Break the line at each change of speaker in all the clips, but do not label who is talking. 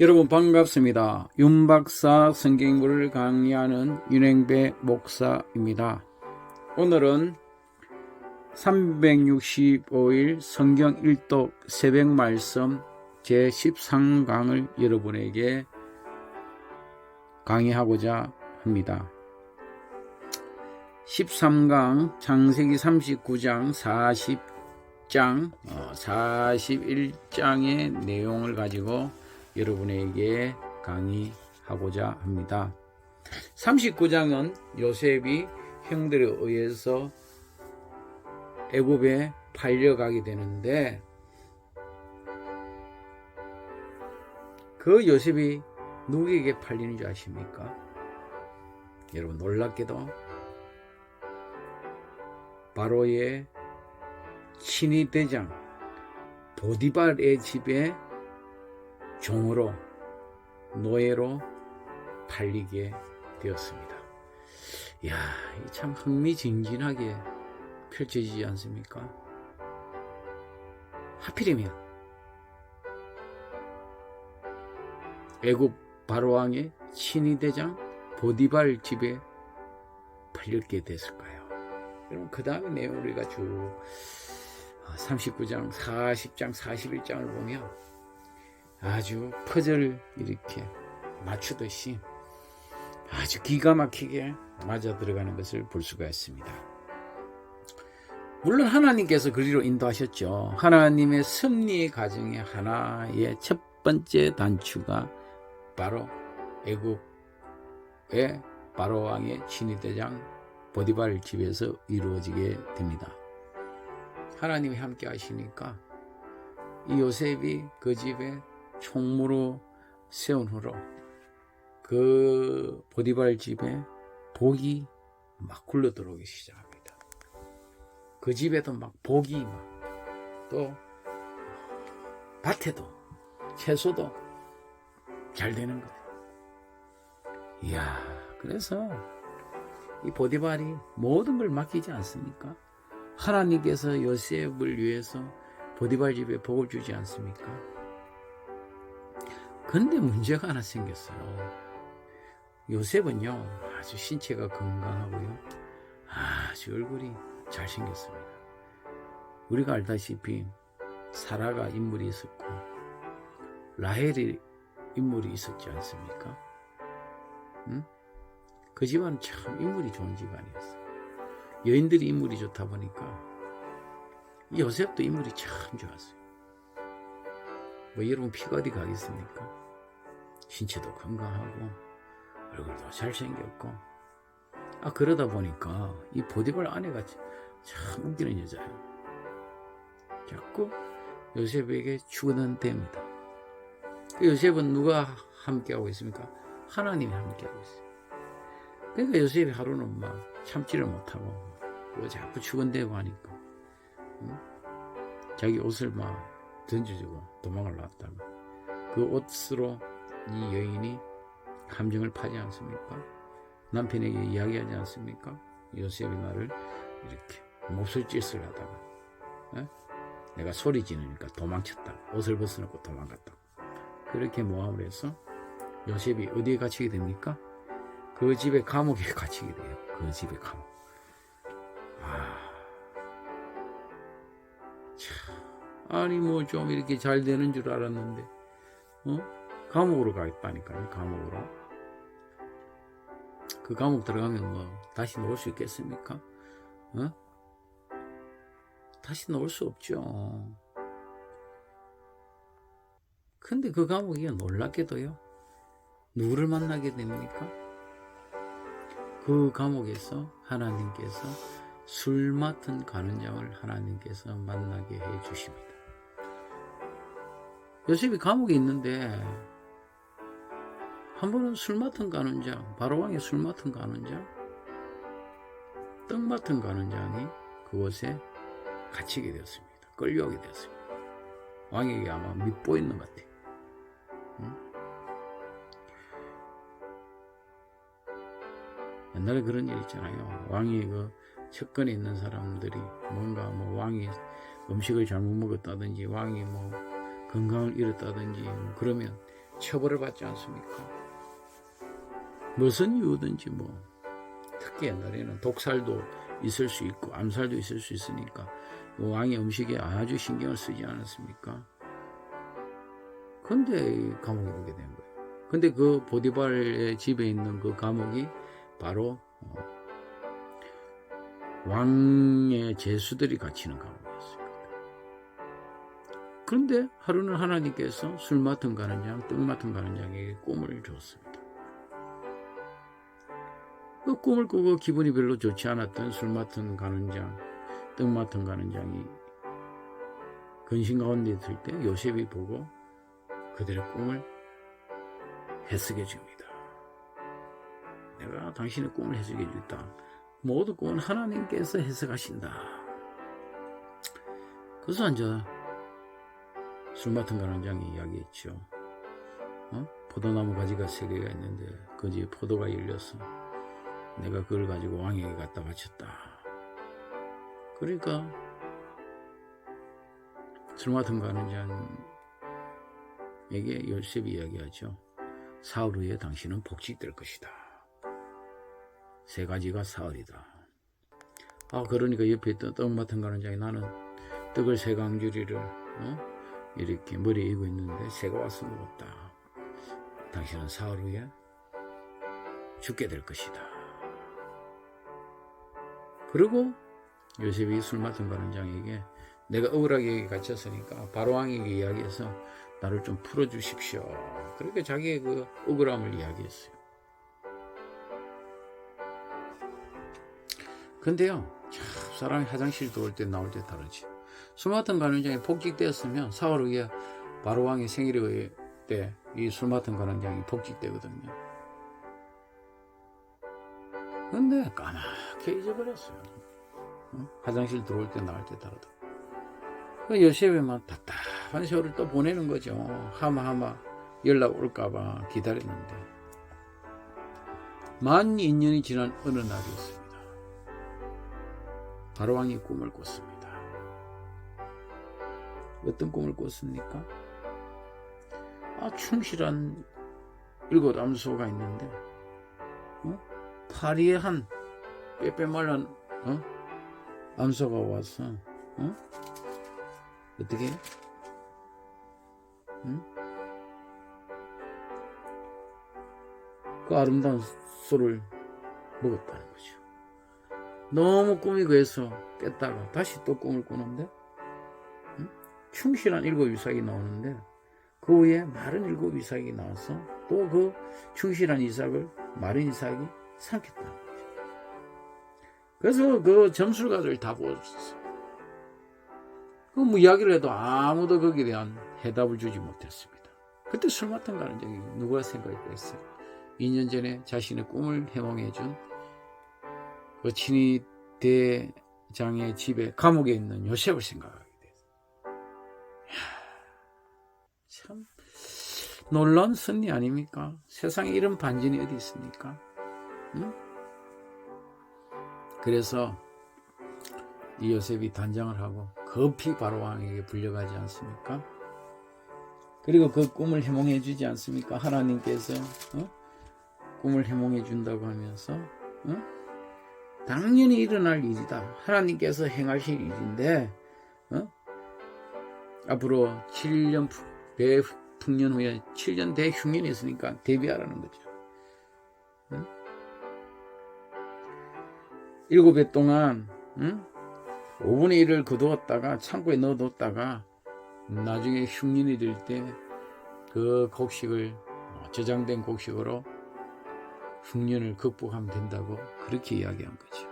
여러분 반갑습니다. 윤박사 성경공부를 강의하는 윤행배 목사입니다. 오늘은 365일 성경 일독 새벽 말씀 제13강을 여러분에게 강의하고자 합니다. 13강 창세기 39장 40장 41장의 내용을 가지고 여러분에게 강의하고자 합니다. 39장은 요셉이 형들에 의해서 애굽에 팔려가게 되는데, 그 요셉이 누구에게 팔리는 줄 아십니까? 여러분, 놀랍게도 바로의 친위 대장 보디발의 집에 종으로, 노예로 팔리게 되었습니다. 이야, 참 흥미진진하게 펼쳐지지 않습니까? 하필이면 애굽 바로왕의 친위대장 보디발 집에 팔렸게 됐을까요? 여러분, 그 다음의 내용을 우리가 쭉 39장, 40장, 41장을 보면 아주 퍼즐을 이렇게 맞추듯이 아주 기가 막히게 맞아 들어가는 것을 볼 수가 있습니다. 물론 하나님께서 그리로 인도하셨죠. 하나님의 섭리의 과정의 하나의 첫 번째 단추가 바로 애굽의 바로왕의 친위대장 보디발 집에서 이루어지게 됩니다. 하나님이 함께 하시니까 이 요셉이 그 집에 총무로 세운 후로 그 보디발 집에 복이 막 굴러 들어오기 시작합니다. 그 집에도 막 복이 또 밭에도 채소도 잘 되는 거예요. 이야, 그래서 이 보디발이 모든 걸 맡기지 않습니까? 하나님께서 요셉을 위해서 보디발 집에 복을 주지 않습니까? 근데 문제가 하나 생겼어요. 요셉은요, 아주 신체가 건강하고요, 아주 얼굴이 잘생겼습니다. 우리가 알다시피 사라가 인물이 있었고 라헬이 인물이 있었지 않습니까? 그 집안은 참 인물이 좋은 집안이었어요. 여인들이 인물이 좋다 보니까 이 요셉도 인물이 참 좋았어요. 뭐 여러분, 피가 어디 가겠습니까? 신체도 건강하고 얼굴도 잘생겼고, 그러다 보니까 이 보디발 아내가 참 웃기는 여자예요. 자꾸 요셉에게 추근됩니다. 요셉은 누가 함께하고 있습니까? 하나님이 함께하고 있어요. 그러니까 요셉이 하루는 막 참지를 못하고 자꾸 추근대고 하니까 자기 옷을 막 던져주고 도망을 났다가 그 옷으로 이 여인이 감정을 파지 않습니까? 남편에게 이야기하지 않습니까? 요셉이 나를 이렇게 몹쓸짓을 하다가 내가 소리 지르니까 도망쳤다. 옷을 벗어놓고 도망갔다. 그렇게 모함을 해서 요셉이 어디에 갇히게 됩니까? 그 집의 감옥에 갇히게 돼요. 그 집의 감옥. 아니 뭐 좀 이렇게 잘 되는 줄 알았는데 감옥으로 가 있다니까요. 감옥으로. 그 감옥 들어가면 뭐 다시 나올 수 있겠습니까? 다시 나올 수 없죠. 근데 그 감옥이 놀랍게도요, 누구를 만나게 됩니까? 그 감옥에서 하나님께서 술 맡은 간원장을 하나님께서 만나게 해 주십니다. 요셉이 감옥에 있는데 한 번은 술 맡은 간원장, 바로왕의 술 맡은 간원장, 떡 맡은 간원장이 그곳에 갇히게 되었습니다. 끌려오게 되었습니다. 왕에게 아마 밉보이는 것 같아요. 옛날에 그런 일 있잖아요. 왕이 그 측근에 있는 사람들이 뭔가 뭐 왕이 음식을 잘못 먹었다든지 왕이 뭐 건강을 잃었다든지 그러면 처벌을 받지 않습니까? 무슨 이유든지 뭐 특히 옛날에는 독살도 있을 수 있고 암살도 있을 수 있으니까 왕의 음식에 아주 신경을 쓰지 않았습니까? 근데 감옥에 오게 된 거예요. 근데 그 보디발의 집에 있는 그 감옥이 바로 왕의 제수들이 갇히는 감옥이었습니다. 그런데 하루는 하나님께서 술 맡은 가는 장, 떡 맡은 가는 장에게 꿈을 줬습니다. 그 꿈을 꾸고 기분이 별로 좋지 않았던 술 맡은 가는 장, 떡 맡은 가는 장이 근심 가운데 있을 때 요셉이 보고 그들의 꿈을 해석해 줍니다. 내가 당신의 꿈을 해석해 주겠다. 모든 꿈은 하나님께서 해석하신다. 그래서 앉아 술 맡은 가는 장이 이야기했죠. 포도나무 가지가 3개가 있는데 그 뒤에 포도가 열려서 내가 그걸 가지고 왕에게 갖다 바쳤다. 그러니까 술 맡은 가는 장에게 요셉이 이야기하죠. 사흘 후에 당신은 복직될 것이다. 3가지가 사흘이다. 그러니까 옆에 있던 떡 맡은 가는 장이 나는 떡을 3강주리를 이렇게 머리에 이고 있는데 새가 와서 먹었다. 당신은 사흘 후에 죽게 될 것이다. 그리고 요셉이 술 맡은 가는 장에게 내가 억울하게 갇혔으니까 바로왕에게 이야기해서 나를 좀 풀어주십시오. 그렇게 자기의 그 억울함을 이야기했어요. 근데요, 사람이 화장실 들어올 때 나올 때 다르지. 술 맡은 가는 장이 복직되었으면 사흘 후에 바로왕의 생일의 때 이 술 맡은 가는 장이 복직되거든요. 근데 까맣게 잊어버렸어요. 화장실 들어올 때 나올 때 다르다. 요셉에만 답답한 세월을 또 보내는 거죠. 하마하마 연락 올까봐 기다렸는데 만 2년이 지난 어느 날이었습니다. 바로왕이 꿈을 꿨습니다. 어떤 꿈을 꿨습니까? 충실한 7 암소가 있는데 파리에 한 빼빼말란 암소가 와서 어떻게 그 아름다운 소를 먹었다는 거죠. 너무 꿈이 그래서 깼다가 다시 또 꿈을 꾸는데 충실한 7 이삭이 나오는데 그 후에 마른 7 이삭이 나와서 또 그 충실한 이삭을 마른 이삭이 삼켰다는 거죠. 그래서 그 점술가들 다 보았어요. 그 이야기를 해도 아무도 거기에 대한 해답을 주지 못했습니다. 그때 술 맡은 가는 적이 누가 생각했겠어요? 2년 전에 자신의 꿈을 해몽해준 그 친위 대장의 집에 감옥에 있는 요셉을 생각하게 됐어요. 참 놀라운 승리 아닙니까? 세상에 이런 반전이 어디 있습니까? 그래서 이 요셉이 단장을 하고 급히 바로왕에게 불려가지 않습니까? 그리고 그 꿈을 해몽해 주지 않습니까? 하나님께서 꿈을 해몽해 준다고 하면서 당연히 일어날 일이다. 하나님께서 행하실 일인데 앞으로 7년 대풍년 후에 7년 대흉년이 있으니까 대비하라는 거죠. 7해 동안 5분의 1을 거두었다가 창고에 넣어뒀다가 나중에 흉년이 될 때 그 곡식을 저장된 곡식으로 흉년을 극복하면 된다고 그렇게 이야기한 거죠.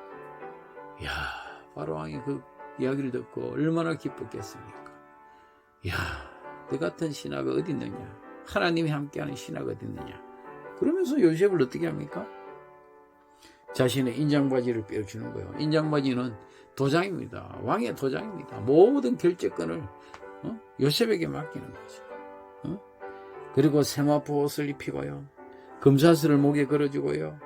이야, 바로왕이 그 이야기를 듣고 얼마나 기뻤겠습니까? 이야, 내 같은 신하가 어디 있느냐? 하나님이 함께하는 신하가 어디 있느냐? 그러면서 요셉을 어떻게 합니까? 자신의 인장바지를 빼어주는 거예요. 인장바지는 도장입니다. 왕의 도장입니다. 모든 결재권을 요셉에게 맡기는 거죠. 그리고 세마포 옷을 입히고요. 금사슬을 목에 걸어주고요.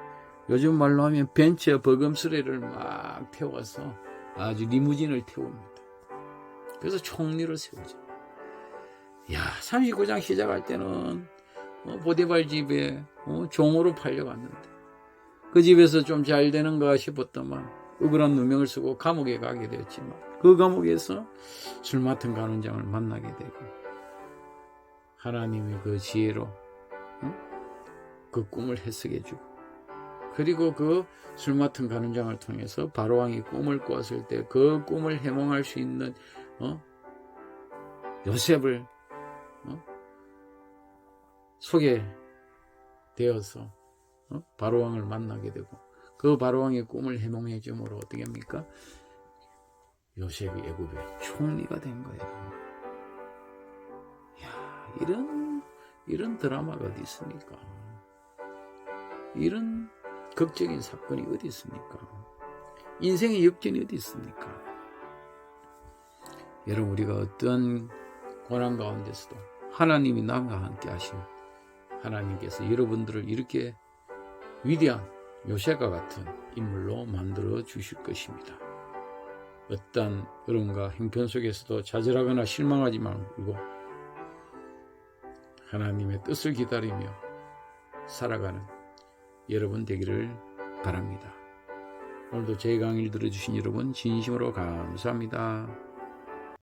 요즘 말로 하면 벤츠와 버금스레를 막 태워서 아주 리무진을 태웁니다. 그래서 총리를 세우죠. 야, 39장 시작할 때는 보디발 집에 종으로 팔려갔는데 그 집에서 좀 잘 되는가 싶었더만 억울한 누명을 쓰고 감옥에 가게 되었지만 그 감옥에서 술 맡은 간원장을 만나게 되고 하나님의 그 지혜로 그 꿈을 해석해주고 그리고 그 술 맡은 간원장을 통해서 바로왕이 꿈을 꾸었을 때 그 꿈을 해몽할 수 있는 요셉을 소개되어서 바로왕을 만나게 되고 그 바로왕의 꿈을 해몽해 줌으로 어떻게 합니까? 요셉이 애굽의 총리가 된 거예요. 야, 이런 드라마가 어디 있습니까? 이런 극적인 사건이 어디 있습니까? 인생의 역전이 어디 있습니까? 여러분, 우리가 어떠한 고난 가운데서도 하나님이 남과 함께 하신 하나님께서 여러분들을 이렇게 위대한 요셉과 같은 인물로 만들어 주실 것입니다. 어떠한 어려움과 형편 속에서도 좌절하거나 실망하지 말고 하나님의 뜻을 기다리며 살아가는 여러분 되기를 바랍니다. 오늘도 제 강의를 들어주신 여러분 진심으로 감사합니다.